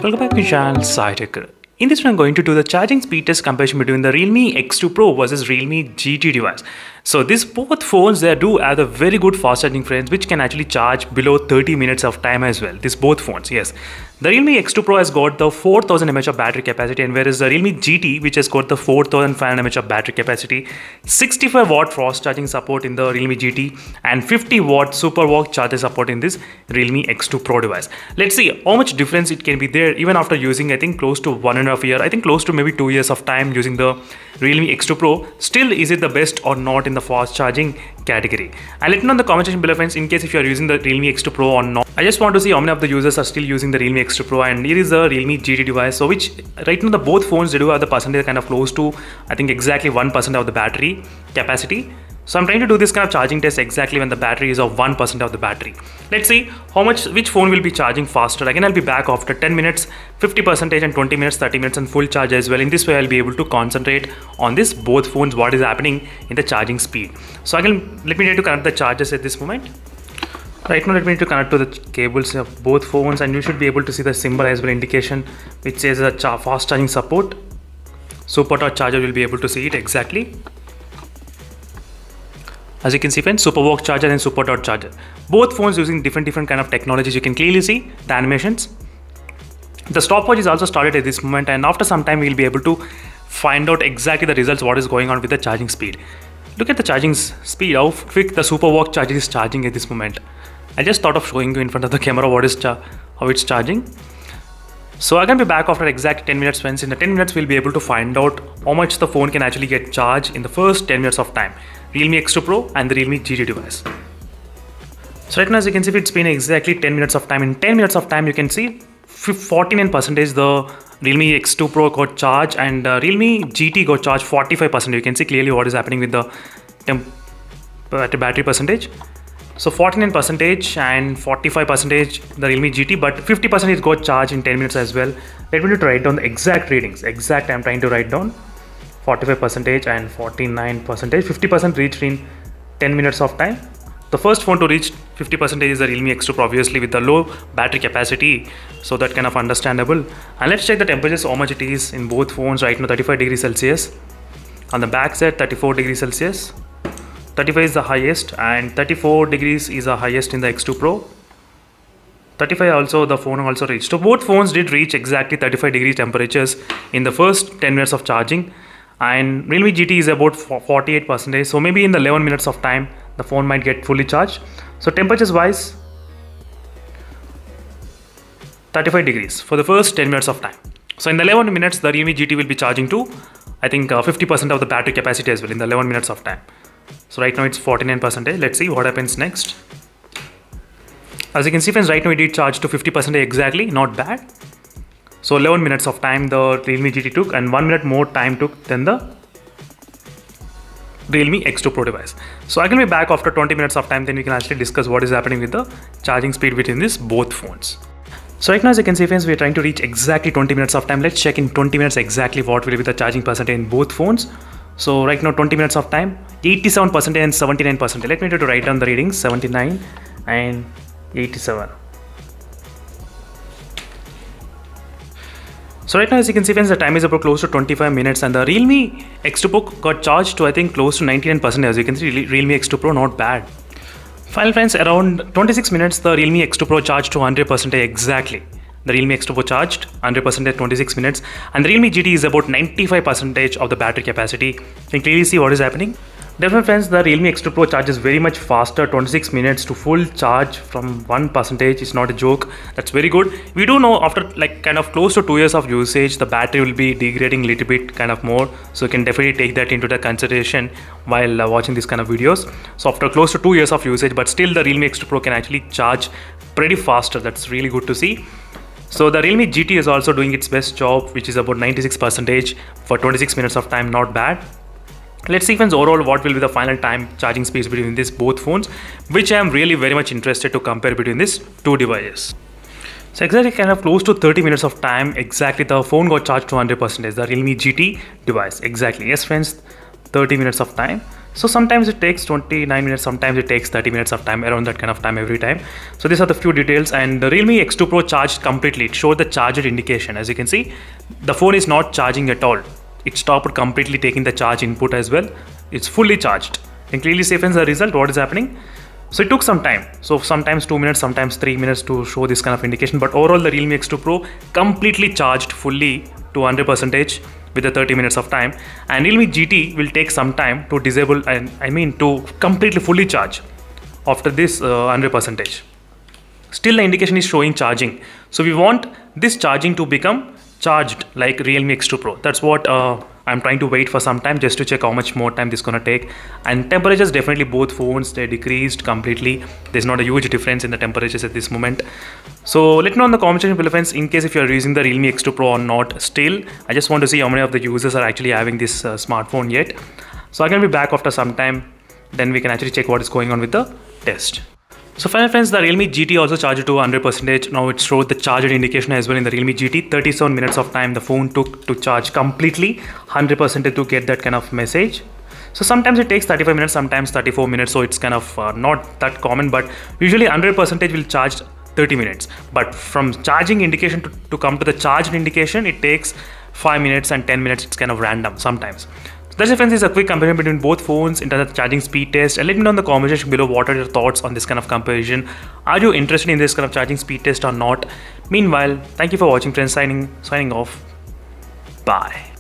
Welcome back to the channel SciTech. In this one, I'm going to do the charging speed test comparison between the Realme X2 Pro versus Realme GT device. So these both phones, they do have a very good fast charging friends which can actually charge below 30 minutes of time as well. These both phones, yes. The Realme X2 Pro has got the 4000 mAh of battery capacity, and whereas the Realme GT, which has got the 4500 mAh of battery capacity, 65 watt fast charging support in the Realme GT, and 50 watt super walk charger support in this Realme X2 Pro device. Let's see how much difference it can be there even after using, I think, close to 1.5 years, I think close to maybe 2 years of time using the Realme X2 Pro. Still, is it the best or not in the fast charging category? And let me know in the comment section below, friends, in case if you are using the Realme X2 Pro or not. I just want to see how many of the users are still using the Realme X2 Pro, and here is the Realme GT device. So which right now the both phones, they do have the percentage kind of close to, I think, exactly 1% of the battery capacity. So I'm trying to do this kind of charging test exactly when the battery is of 1% of the battery. Let's see which phone will be charging faster. Again, I'll be back after 10 minutes, 50% and 20 minutes, 30 minutes and full charge as well. In this way, I'll be able to concentrate on this both phones, what is happening in the charging speed. So again, let me try to connect the chargers at this moment. Right now, let me need to connect to the cables of both phones, and you should be able to see the symbol as well, indication which says a fast charging support. Super charger will be able to see it exactly. As you can see, friends, Super Walk charger and Super Dot charger. Both phones using different kind of technologies. You can clearly see the animations. The stopwatch is also started at this moment, and after some time we'll be able to find out exactly the results, what is going on with the charging speed. Look at the charging speed, how quick the Super Walk charger is charging at this moment. I just thought of showing you in front of the camera how it's charging. So I can be back after exact 10 minutes, friends. In the 10 minutes, we'll be able to find out how much the phone can actually get charged in the first 10 minutes of time. Realme X2 Pro and the Realme GT device. So right now, as you can see, it's been exactly 10 minutes of time. In 10 minutes of time, you can see 49% the Realme X2 Pro got charged, and Realme GT got charged 45%. You can see clearly what is happening with the battery percentage. So 49% and 45% the Realme GT, but 50% it got charged in 10 minutes as well. Let me write down the exact readings. I'm trying to write down 45% and 49%. 50% reached in 10 minutes of time. The first phone to reach 50% is the Realme X2 Pro, obviously with the low battery capacity, so that kind of understandable. And let's check the temperatures, how much it is in both phones right now. 35 degrees Celsius. On the back side, 34 degrees Celsius. 35 is the highest, and 34 degrees is the highest in the X2 Pro. 35 also, the phone also reached. So both phones did reach exactly 35 degree temperatures in the first 10 minutes of charging. And Realme GT is about 48%. So maybe in the 11 minutes of time, the phone might get fully charged. So temperatures wise, 35 degrees for the first 10 minutes of time. So in the 11 minutes, the Realme GT will be charging to, I think, 50% of the battery capacity as well in the 11 minutes of time. So right now it's 49%. Let's see what happens next. As you can see, friends, right now it did charge to 50% exactly, not bad. So 11 minutes of time the Realme GT took, and 1 minute more time took than the Realme X2 Pro device. So I can be back after 20 minutes of time, then we can actually discuss what is happening with the charging speed between these both phones. So right now, as you can see, friends, we are trying to reach exactly 20 minutes of time. Let's check in 20 minutes exactly what will be the charging percentage in both phones. So right now, 20 minutes of time, 87% and 79%. Let me try to write down the readings, 79 and 87. So right now, as you can see, friends, the time is about close to 25 minutes, and the Realme X2 Pro got charged to, I think, close to 99%. As you can see, Realme X2 Pro, not bad. Finally, friends, around 26 minutes, the Realme X2 Pro charged to 100% exactly. The Realme X2 Pro charged 100% at 26 minutes, and the Realme GT is about 95% of the battery capacity. You can clearly see what is happening. Definitely, friends, the Realme X2 Pro charges very much faster. 26 minutes to full charge from 1% is not a joke. That's very good. We do know after like kind of close to 2 years of usage, the battery will be degrading a little bit kind of more. So you can definitely take that into the consideration while watching these kind of videos. So after close to 2 years of usage, but still the Realme X2 Pro can actually charge pretty faster. That's really good to see. So the Realme GT is also doing its best job, which is about 96% for 26 minutes of time, not bad. Let's see, friends, overall what will be the final time charging speeds between these both phones, which I am really very much interested to compare between these two devices. So exactly kind of close to 30 minutes of time, exactly the phone got charged to 100%, the Realme GT device, exactly. Yes, friends, 30 minutes of time. So sometimes it takes 29 minutes, sometimes it takes 30 minutes of time, around that kind of time every time. So these are the few details. And the Realme X2 Pro charged completely. It showed the charger indication. As you can see, the phone is not charging at all. It stopped completely taking the charge input as well. It's fully charged. You can clearly see friends the result, what is happening. So it took some time. So sometimes 2 minutes, sometimes 3 minutes to show this kind of indication. But overall, the Realme X2 Pro completely charged fully to 100% with the 30 minutes of time. And Realme GT will take some time to disable, and I mean to completely fully charge after this 100%. Still the indication is showing charging. So we want this charging to become charged like Realme X2 Pro. That's what I'm trying to wait for some time just to check how much more time this is gonna take. And temperatures, definitely both phones, they decreased completely. There's not a huge difference in the temperatures at this moment. So let me know in the comment section below friends, in case if you're using the Realme X2 Pro or not still. I just want to see how many of the users are actually having this smartphone yet. So I'm gonna be back after some time, then we can actually check what is going on with the test. So finally friends, the Realme GT also charged to 100%. Now it showed the charger indication as well in the Realme GT. 37 minutes of time the phone took to charge completely, 100% to get that kind of message. So sometimes it takes 35 minutes, sometimes 34 minutes. So it's kind of not that common, but usually 100% will charge 30 minutes. But from charging indication to come to the charged indication, it takes 5 minutes and 10 minutes. It's kind of random sometimes. So that's it friends, is a quick comparison between both phones in terms of charging speed test. And let me know in the comment section below what are your thoughts on this kind of comparison. Are you interested in this kind of charging speed test or not? Meanwhile, thank you for watching friends, signing off. Bye.